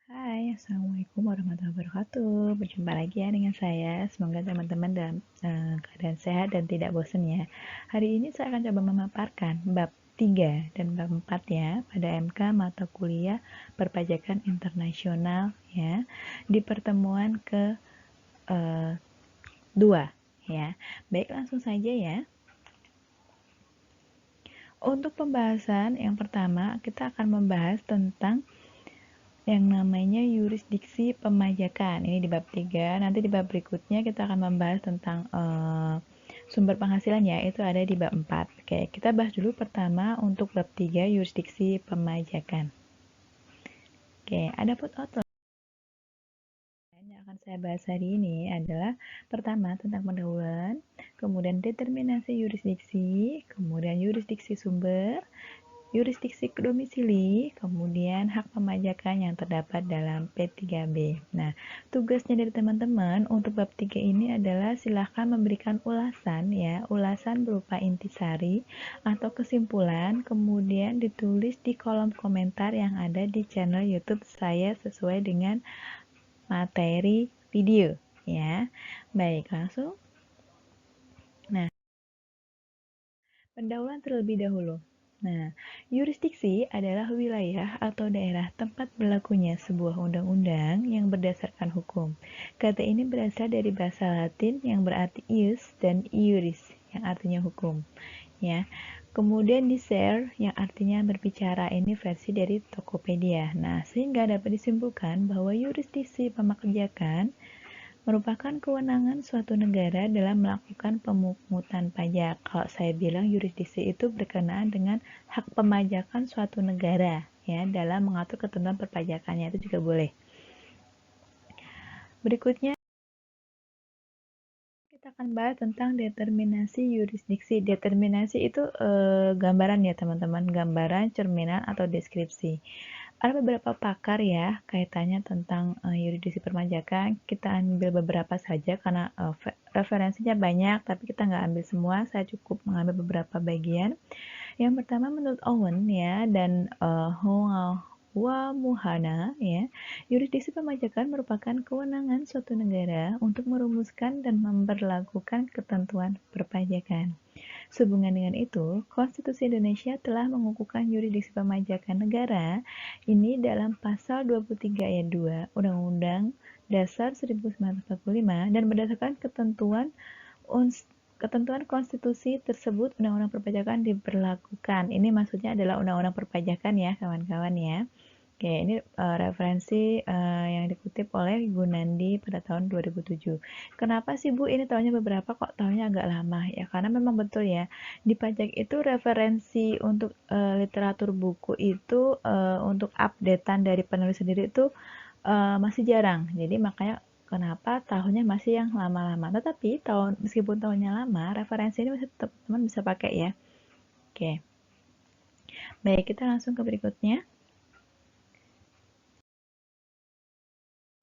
Hai, Assalamualaikum warahmatullahi wabarakatuh. Berjumpa lagi ya dengan saya. Semoga teman-teman dalam keadaan sehat dan tidak bosan ya. Hari ini saya akan coba memaparkan bab 3 dan bab 4 ya pada MK mata kuliah perpajakan internasional ya di pertemuan ke 2 ya. Baik, langsung saja ya. Untuk pembahasan yang pertama, kita akan membahas tentang yang namanya yurisdiksi pemajakan. Ini di bab 3. Nanti di bab berikutnya kita akan membahas tentang sumber penghasilan ya, itu ada di bab 4. Oke, kita bahas dulu pertama untuk bab 3 yurisdiksi pemajakan. Oke, ada footnote yang akan saya bahas hari ini adalah pertama tentang pendahuluan, kemudian determinasi yurisdiksi, kemudian yurisdiksi sumber, yurisdiksi domisili, kemudian hak pemajakan yang terdapat dalam P3B. Nah, tugasnya dari teman-teman untuk bab 3 ini adalah silahkan memberikan ulasan ya, ulasan berupa intisari atau kesimpulan, kemudian ditulis di kolom komentar yang ada di channel YouTube saya sesuai dengan materi video ya. Baik, langsung. Nah, pendahuluan terlebih dahulu. Nah, yurisdiksi adalah wilayah atau daerah tempat berlakunya sebuah undang-undang yang berdasarkan hukum. Kata ini berasal dari bahasa Latin yang berarti ius dan iuris yang artinya hukum. Ya. Kemudian disere yang artinya berbicara, ini versi dari Tokopedia. Nah, sehingga dapat disimpulkan bahwa yurisdiksi pemajakan merupakan kewenangan suatu negara dalam melakukan pemungutan pajak. Kalau saya bilang yurisdiksi itu berkenaan dengan hak pemajakan suatu negara ya dalam mengatur ketentuan perpajakannya, itu juga boleh. Berikutnya kita akan bahas tentang determinasi yurisdiksi. Determinasi itu gambaran ya teman-teman, gambaran, cerminan atau deskripsi. Ada beberapa pakar ya kaitannya tentang yurisdiksi perpajakan. Kita ambil beberapa saja karena referensinya banyak, tapi kita nggak ambil semua. Saya cukup mengambil beberapa bagian. Yang pertama menurut Owen ya dan Muhana ya, yurisdiksi pemajakan merupakan kewenangan suatu negara untuk merumuskan dan memberlakukan ketentuan perpajakan. Sehubungan dengan itu, Konstitusi Indonesia telah mengukuhkan yurisdiksi pemajakan negara ini dalam pasal 23 ayat 2 Undang-Undang Dasar 1945 dan berdasarkan ketentuan konstitusi tersebut Undang-Undang Perpajakan diberlakukan. Ini maksudnya adalah Undang-Undang Perpajakan ya kawan-kawan ya. Oke, ini referensi yang dikutip oleh Gunandi pada tahun 2007. Kenapa sih Bu ini tahunnya beberapa kok tahunnya agak lama? Ya karena memang betul ya, di pajak itu referensi untuk literatur buku itu untuk updatean dari penulis sendiri itu masih jarang. Jadi makanya kenapa tahunnya masih yang lama-lama. Tetapi meskipun tahunnya lama, referensi ini masih tetap teman bisa pakai ya. Oke. Baik, kita langsung ke berikutnya.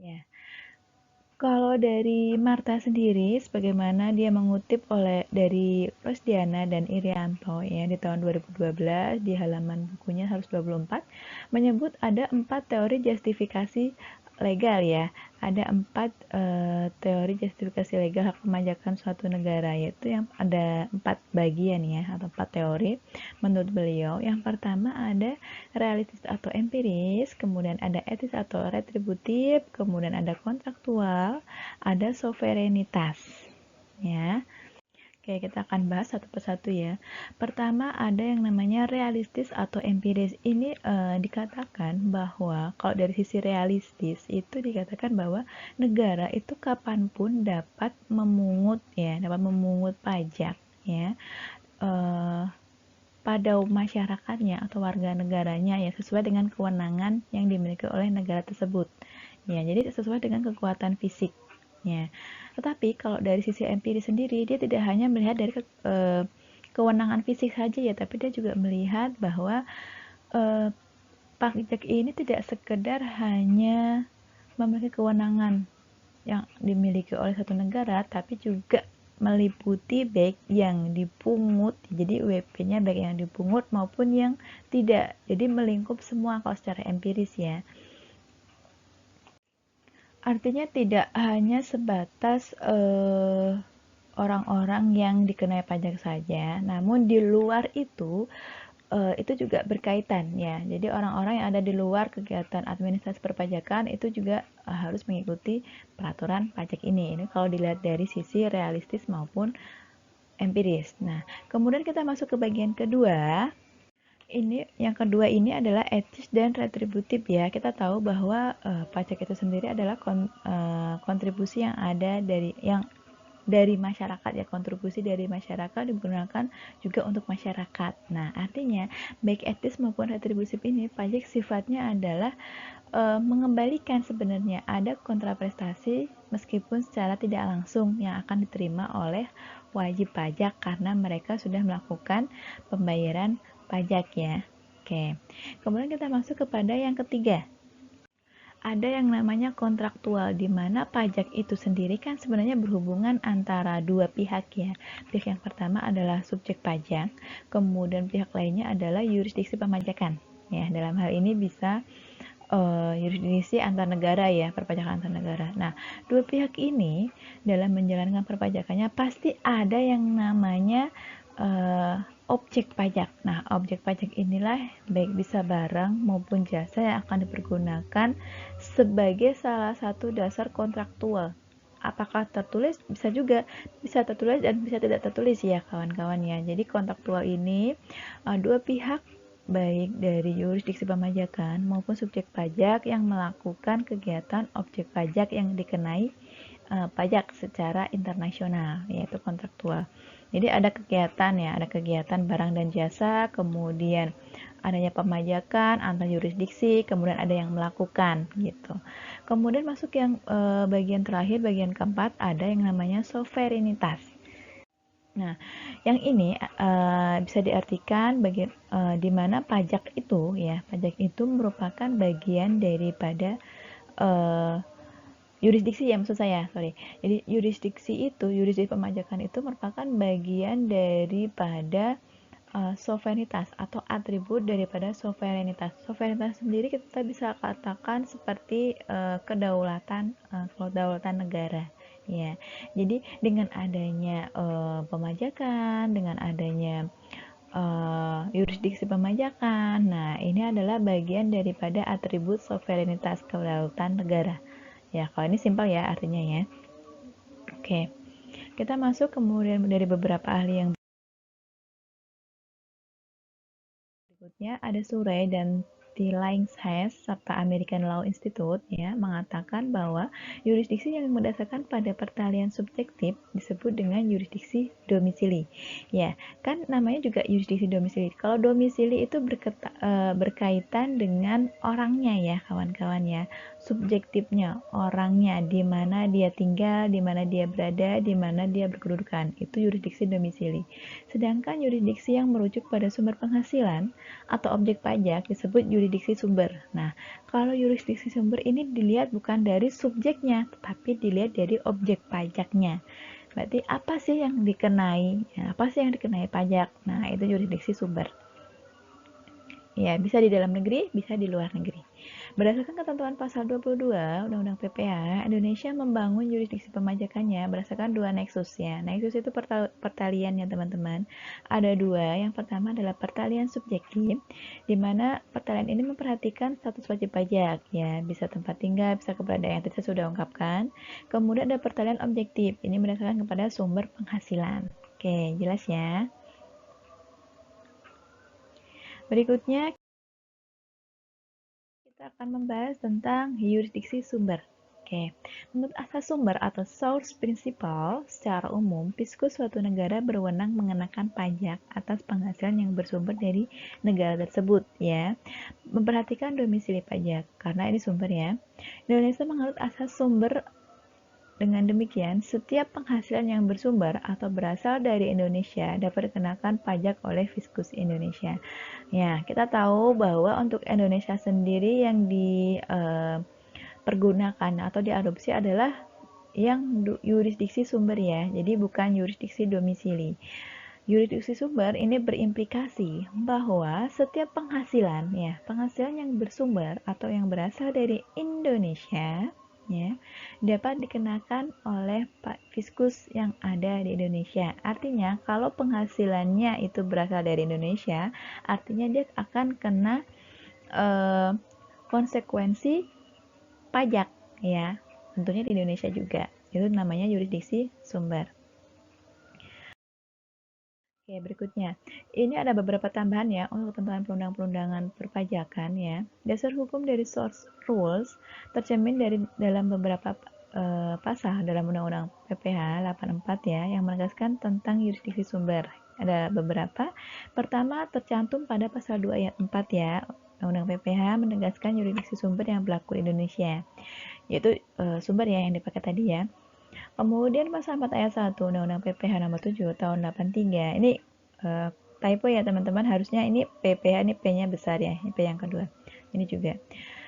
Ya. Kalau dari Marta sendiri, sebagaimana dia mengutip dari Rosdiana dan Irianto ya di tahun 2012 di halaman bukunya 124, menyebut ada 4 teori justifikasi legal ya. Ada 4 teori justifikasi legal hak pemajakan suatu negara, yaitu yang ada 4 bagian ya atau 4 teori menurut beliau. Yang pertama ada realistis atau empiris, kemudian ada etis atau retributif, kemudian ada kontraktual, ada sovereinitas ya. Oke, kita akan bahas satu persatu ya. Pertama ada yang namanya realistis atau empiris. Ini dikatakan bahwa kalau dari sisi realistis itu dikatakan bahwa negara itu kapanpun dapat memungut ya, dapat memungut pajak ya pada masyarakatnya atau warga negaranya ya sesuai dengan kewenangan yang dimiliki oleh negara tersebut. Ya, jadi sesuai dengan kekuatan fisik. Ya. Tetapi kalau dari sisi empiris sendiri dia tidak hanya melihat dari kewenangan fisik saja ya, tapi dia juga melihat bahwa pajak ini tidak sekedar hanya memiliki kewenangan yang dimiliki oleh satu negara, tapi juga meliputi baik yang dipungut, jadi UWP-nya baik yang dipungut maupun yang tidak, jadi melingkup semua kalau secara empiris ya. Artinya tidak hanya sebatas orang-orang yang dikenai pajak saja, namun di luar itu juga berkaitan ya. Jadi orang-orang yang ada di luar kegiatan administrasi perpajakan itu juga harus mengikuti peraturan pajak ini. Ini kalau dilihat dari sisi realistis maupun empiris. Nah, kemudian kita masuk ke bagian kedua. Yang kedua ini adalah etis dan retributif ya. Kita tahu bahwa pajak itu sendiri adalah kontribusi yang ada dari masyarakat ya, kontribusi dari masyarakat digunakan juga untuk masyarakat. Nah, artinya baik etis maupun retributif ini pajak sifatnya adalah mengembalikan sebenarnya ada kontraprestasi meskipun secara tidak langsung yang akan diterima oleh wajib pajak karena mereka sudah melakukan pembayaran pajak ya. Oke. Kemudian kita masuk kepada yang ketiga. Ada yang namanya kontraktual, di mana pajak itu sendiri kan sebenarnya berhubungan antara dua pihak ya. Pihak yang pertama adalah subjek pajak, kemudian pihak lainnya adalah yurisdiksi pemajakan. Ya, dalam hal ini bisa yurisdiksi antar negara ya, perpajakan antar negara. Nah, dua pihak ini dalam menjalankan perpajakannya pasti ada yang namanya objek pajak. Nah, objek pajak inilah baik bisa barang maupun jasa yang akan dipergunakan sebagai salah satu dasar kontraktual. Apakah tertulis? Bisa juga, bisa tertulis dan bisa tidak tertulis ya kawan-kawan ya. Jadi kontraktual ini dua pihak baik dari yurisdiksi pemajakan maupun subjek pajak yang melakukan kegiatan objek pajak yang dikenai pajak secara internasional, yaitu kontraktual. Jadi ada kegiatan ya, ada kegiatan barang dan jasa, kemudian adanya pemajakan antar yurisdiksi, kemudian ada yang melakukan gitu. Kemudian masuk yang bagian terakhir, bagian keempat, ada yang namanya sovereignitas. Nah, yang ini bisa diartikan di mana pajak itu ya, pajak itu merupakan bagian daripada yurisdiksi ya, maksud saya, sorry. Jadi yurisdiksi pemajakan itu merupakan bagian daripada sovereignitas atau atribut daripada sovereignitas. Sovereignitas sendiri kita bisa katakan seperti kedaulatan negara. Ya, jadi dengan adanya pemajakan, dengan adanya yurisdiksi pemajakan, nah ini adalah bagian daripada atribut sovereignitas kedaulatan negara. Ya, kalau ini simpel ya artinya ya. Oke, kita masuk kemudian dari beberapa ahli yang berikutnya ada Surrey dan Tillinghast serta American Law Institute ya mengatakan bahwa yurisdiksi yang berdasarkan pada pertalian subjektif disebut dengan yurisdiksi domisili. Ya, kan namanya juga yurisdiksi domisili. Kalau domisili itu berkaitan dengan orangnya ya, kawan-kawan ya. Subjektifnya, orangnya, di mana dia tinggal, di mana dia berada, di mana dia berkedudukan. Itu yurisdiksi domisili. Sedangkan yurisdiksi yang merujuk pada sumber penghasilan atau objek pajak disebut yurisdiksi sumber. Nah, kalau yurisdiksi sumber ini dilihat bukan dari subjeknya, tetapi dilihat dari objek pajaknya. Berarti apa sih yang dikenai? Ya, apa sih yang dikenai pajak? Nah, itu yurisdiksi sumber. Ya, bisa di dalam negeri, bisa di luar negeri. Berdasarkan ketentuan pasal 22 Undang-Undang PPH, Indonesia membangun yurisdiksi pemajakannya berdasarkan dua nexus ya. Nexus itu pertalian ya teman-teman. Ada dua, yang pertama adalah pertalian subjektif, di mana pertalian ini memperhatikan status wajib pajak ya, bisa tempat tinggal, bisa keberadaan yang tadi saya sudah ungkapkan. Kemudian ada pertalian objektif, ini berdasarkan kepada sumber penghasilan. Oke, jelas ya. Berikutnya kita akan membahas tentang yurisdiksi sumber. Oke, menurut asas sumber atau source principle, secara umum, fiskus suatu negara berwenang mengenakan pajak atas penghasilan yang bersumber dari negara tersebut, ya. Memperhatikan domisili pajak, karena ini sumber ya. Indonesia menganut asas sumber. Dengan demikian, setiap penghasilan yang bersumber atau berasal dari Indonesia dapat dikenakan pajak oleh Fiskus Indonesia. Ya, kita tahu bahwa untuk Indonesia sendiri yang dipergunakan atau diadopsi adalah yang yurisdiksi sumber ya, jadi bukan yurisdiksi domisili. Yurisdiksi sumber ini berimplikasi bahwa setiap penghasilan yang bersumber atau yang berasal dari Indonesia ya, dapat dikenakan oleh fiskus yang ada di Indonesia. Artinya, kalau penghasilannya itu berasal dari Indonesia, artinya dia akan kena konsekuensi pajak, ya, tentunya di Indonesia juga. Itu namanya yurisdiksi sumber. Oke, berikutnya. Ini ada beberapa tambahan ya untuk ketentuan perundang-perundangan perpajakan ya. Dasar hukum dari source rules tercermin dari dalam beberapa pasal dalam Undang-Undang PPH 84 ya yang menegaskan tentang yurisdiksi sumber. Ada beberapa. Pertama tercantum pada pasal 2 ayat 4 ya. Undang-Undang PPH menegaskan yurisdiksi sumber yang berlaku di Indonesia. Yaitu sumber ya yang dipakai tadi ya. Kemudian pasal 4 ayat 1 Undang-Undang PPH nomor 7 tahun 83. Ini typo ya teman-teman, harusnya ini PPH, ini P-nya besar ya, ini P yang kedua. Ini juga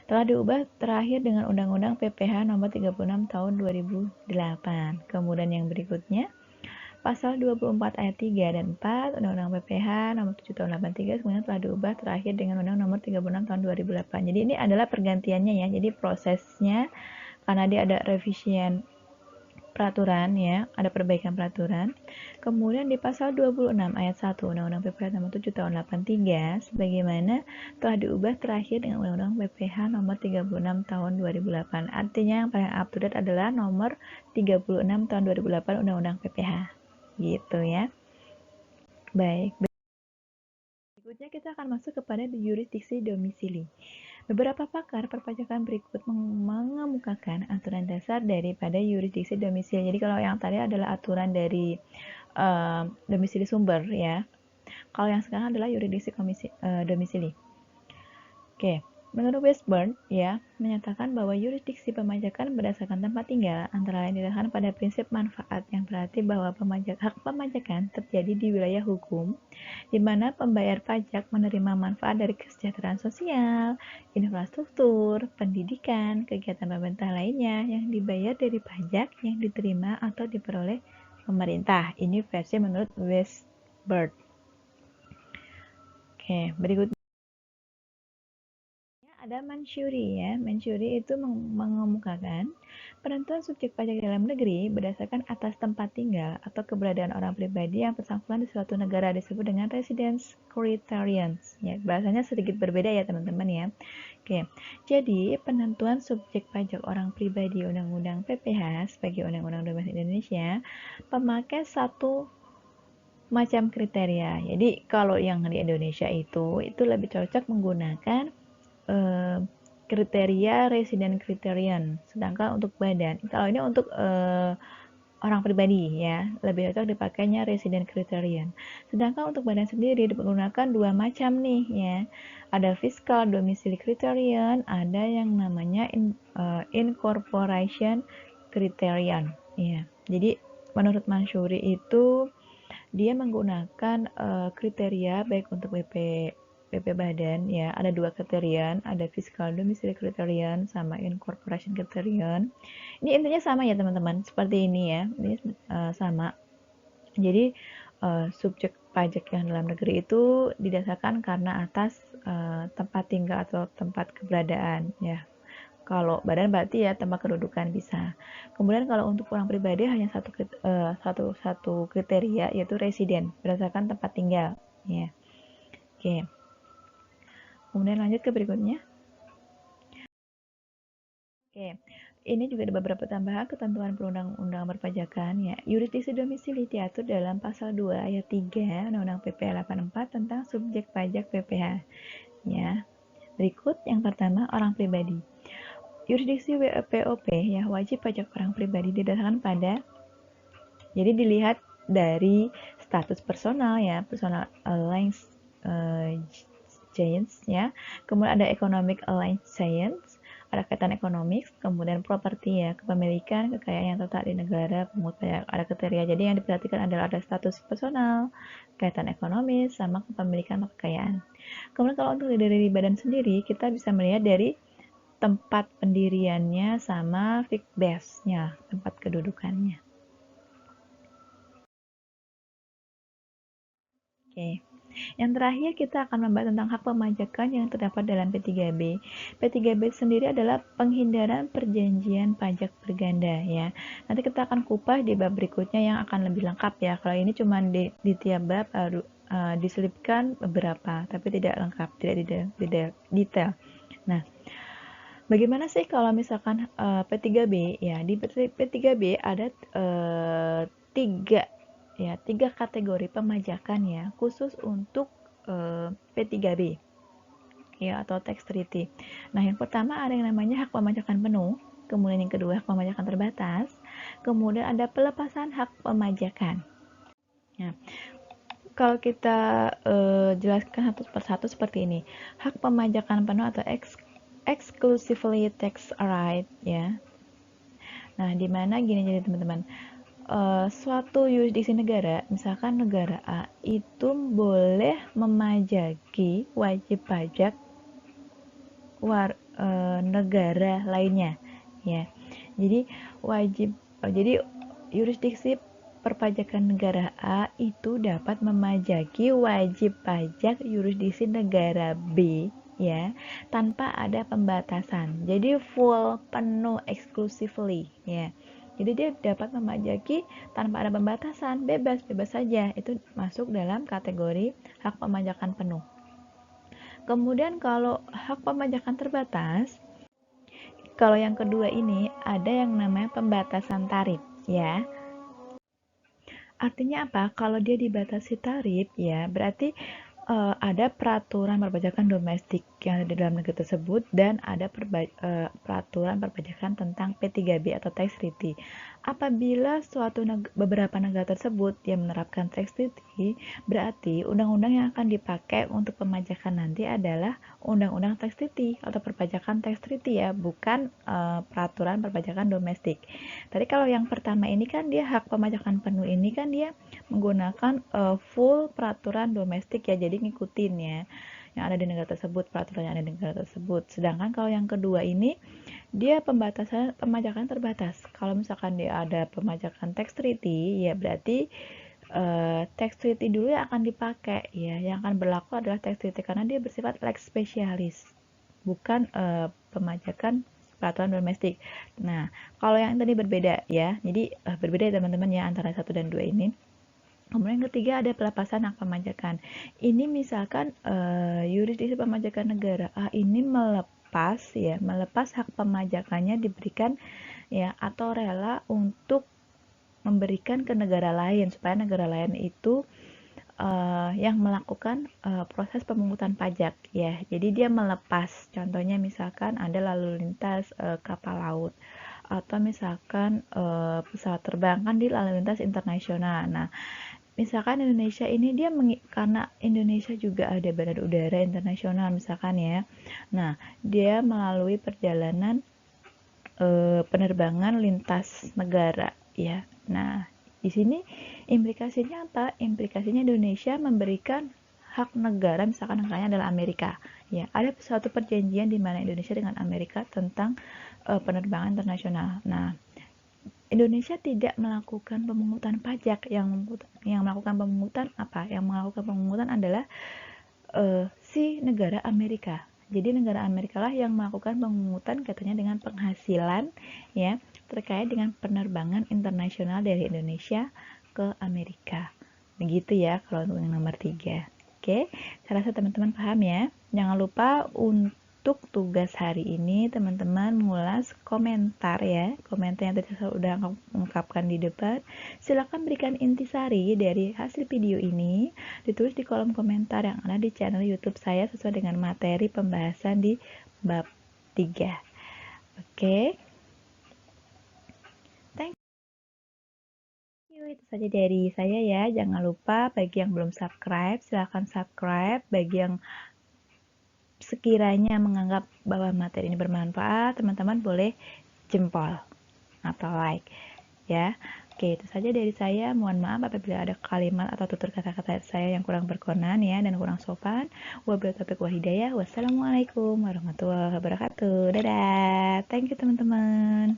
telah diubah terakhir dengan Undang-Undang PPH nomor 36 tahun 2008. Kemudian yang berikutnya Pasal 24 ayat 3 dan 4 Undang-Undang PPH nomor 7 tahun 83 kemudian telah diubah terakhir dengan Undang nomor 36 tahun 2008. Jadi ini adalah pergantiannya ya. Jadi prosesnya karena dia ada revisian peraturan ya, ada perbaikan peraturan. Kemudian di pasal 26 ayat 1 Undang-Undang PPH nomor 7 tahun 83 sebagaimana telah diubah terakhir dengan Undang-Undang PPH nomor 36 tahun 2008. Artinya yang paling up to date adalah nomor 36 tahun 2008 Undang-Undang PPH. Gitu ya. Baik. Berikutnya kita akan masuk kepada yurisdiksi domisili. Beberapa pakar perpajakan berikut mengemukakan aturan dasar daripada yurisdiksi domisili. Jadi kalau yang tadi adalah aturan dari domisili sumber ya. Kalau yang sekarang adalah yurisdiksi domisili. Oke. Menurut Westburn, ya, menyatakan bahwa yurisdiksi pemajakan berdasarkan tempat tinggal antara lain didasarkan pada prinsip manfaat yang berarti bahwa hak pemajakan terjadi di wilayah hukum di mana pembayar pajak menerima manfaat dari kesejahteraan sosial, infrastruktur, pendidikan, kegiatan pemerintah lainnya yang dibayar dari pajak yang diterima atau diperoleh pemerintah. Ini versi menurut Westburn. Oke, berikutnya ada Mansuri ya. Mansuri itu mengemukakan penentuan subjek pajak dalam negeri berdasarkan atas tempat tinggal atau keberadaan orang pribadi yang bersangkutan di suatu negara disebut dengan residence criterions. Ya, bahasanya sedikit berbeda ya teman-teman ya. Oke, jadi penentuan subjek pajak orang pribadi Undang-Undang PPH sebagai Undang-Undang Domestik Indonesia pemakai satu macam kriteria. Jadi kalau yang di Indonesia itu lebih cocok menggunakan kriteria resident criterion, sedangkan untuk badan kalau ini untuk orang pribadi ya lebih cocok dipakainya resident criterion, sedangkan untuk badan sendiri digunakan dua macam nih ya, ada fiscal domicile criterion, ada yang namanya incorporation criterion ya. Jadi menurut Mansuri itu dia menggunakan kriteria baik untuk BP badan ya, ada dua criterion, ada fiscal domicile criterion sama incorporation criterion. Ini intinya sama ya teman-teman, seperti ini ya, ini sama. Jadi subjek pajak yang dalam negeri itu didasarkan karena atas tempat tinggal atau tempat keberadaan ya. Kalau badan berarti ya tempat kedudukan bisa. Kemudian kalau untuk orang pribadi hanya satu kriteria yaitu residen berdasarkan tempat tinggal ya. Oke. Kemudian lanjut ke berikutnya. Oke, ini juga ada beberapa tambahan ketentuan perundang-undangan perpajakan ya. Yurisdiksi domisili diatur dalam pasal 2 ayat 3 Undang-Undang PPH 84 tentang subjek pajak PPH. Ya. Berikut yang pertama orang pribadi. Yurisdiksi WPOP ya, wajib pajak orang pribadi didasarkan pada, jadi dilihat dari status personal ya, personal alliance change ya. Kemudian ada economic alliance change, ada kaitan ekonomis, kemudian properti ya, kepemilikan, kekayaan yang terletak di negara pemungut pajak, ada kriteria. Jadi yang diperhatikan adalah ada status personal, kaitan ekonomis, sama kepemilikan atau kekayaan. Kemudian kalau untuk dari badan sendiri, kita bisa melihat dari tempat pendiriannya sama fixed base-nya, tempat kedudukannya. Oke. Yang terakhir kita akan membahas tentang hak pemajakan yang terdapat dalam P3B. P3B sendiri adalah penghindaran perjanjian pajak berganda ya. Nanti kita akan kupas di bab berikutnya yang akan lebih lengkap ya. Kalau ini cuma di tiap bab diselipkan beberapa, tapi tidak lengkap, tidak detail. Nah, bagaimana sih kalau misalkan P3B ya? Di P3B ada tiga kategori pemajakan ya, khusus untuk P3B ya, atau tax treaty. Nah, yang pertama ada yang namanya hak pemajakan penuh, kemudian yang kedua hak pemajakan terbatas, kemudian ada pelepasan hak pemajakan. Nah, kalau kita jelaskan satu persatu seperti ini, hak pemajakan penuh atau exclusively tax right ya. Nah, dimana gini jadi teman-teman, suatu yurisdiksi negara, misalkan negara A itu boleh memajaki wajib pajak negara lainnya ya. Jadi yurisdiksi perpajakan negara A itu dapat memajaki wajib pajak yurisdiksi negara B ya, tanpa ada pembatasan. Jadi full, penuh, exclusively ya. Jadi dia dapat memajaki tanpa ada pembatasan, bebas saja. Itu masuk dalam kategori hak pemajakan penuh. Kemudian kalau hak pemajakan terbatas, kalau yang kedua ini ada yang namanya pembatasan tarif ya. Artinya apa? Kalau dia dibatasi tarif ya, berarti ada peraturan perpajakan domestik yang ada di dalam negeri tersebut dan ada peraturan perpajakan tentang P3B atau tax treaty. Apabila beberapa negara tersebut yang menerapkan tax treaty, berarti undang-undang yang akan dipakai untuk pemajakan nanti adalah undang-undang tax treaty atau perpajakan tax treaty ya, bukan peraturan perpajakan domestik. Tadi kalau yang pertama ini kan dia hak pemajakan penuh, ini kan dia menggunakan full peraturan domestik ya, jadi ngikutin ya yang ada di negara tersebut, peraturan yang ada di negara tersebut. Sedangkan kalau yang kedua ini dia pemajakan terbatas. Kalau misalkan dia ada pemajakan tax treaty ya, berarti tax treaty dulu yang akan dipakai ya, yang akan berlaku adalah tax treaty karena dia bersifat lex specialis, bukan pemajakan peraturan domestik. Nah, kalau yang tadi berbeda ya, jadi berbeda ya teman-teman ya antara 1 dan 2 ini. Kemudian yang ketiga ada pelepasan hak pemajakan. Ini misalkan yurisdiksi pemajakan negara A ini melepas hak pemajakannya diberikan ya, atau rela untuk memberikan ke negara lain supaya negara lain itu yang melakukan proses pemungutan pajak ya. Jadi dia melepas, contohnya misalkan ada lalu lintas kapal laut atau misalkan pesawat terbang kan di lalu lintas internasional. Nah, misalkan Indonesia ini dia karena Indonesia juga ada bandar udara internasional misalkan ya. Nah, dia melalui perjalanan penerbangan lintas negara ya. Nah, di sini implikasinya apa? Implikasinya Indonesia memberikan hak negara, misalkan negaranya adalah Amerika. Ya, ada suatu perjanjian di mana Indonesia dengan Amerika tentang penerbangan internasional. Nah, Indonesia tidak melakukan pemungutan pajak, yang melakukan pemungutan apa? Yang melakukan pemungutan adalah si negara Amerika. Jadi negara Amerika lah yang melakukan pemungutan katanya dengan penghasilan ya terkait dengan penerbangan internasional dari Indonesia ke Amerika. Begitu ya kalau untuk yang nomor 3. Oke, saya rasa teman-teman paham ya. Jangan lupa untuk tugas hari ini teman-teman mengulas komentar ya, komentar yang tadi saya sudah ungkapkan di depan. Silakan berikan intisari dari hasil video ini, ditulis di kolom komentar yang ada di channel YouTube saya sesuai dengan materi pembahasan di bab 3. Oke, thank you, itu saja dari saya ya. Jangan lupa bagi yang belum subscribe, silakan subscribe. Bagi yang sekiranya menganggap bahwa materi ini bermanfaat, teman-teman boleh jempol atau like ya. Oke, itu saja dari saya. Mohon maaf apabila ada kalimat atau tutur kata-kata saya yang kurang berkenan ya dan kurang sopan. Wabillahi taufiq wal hidayah. Wassalamualaikum warahmatullahi wabarakatuh. Dadah. Thank you teman-teman.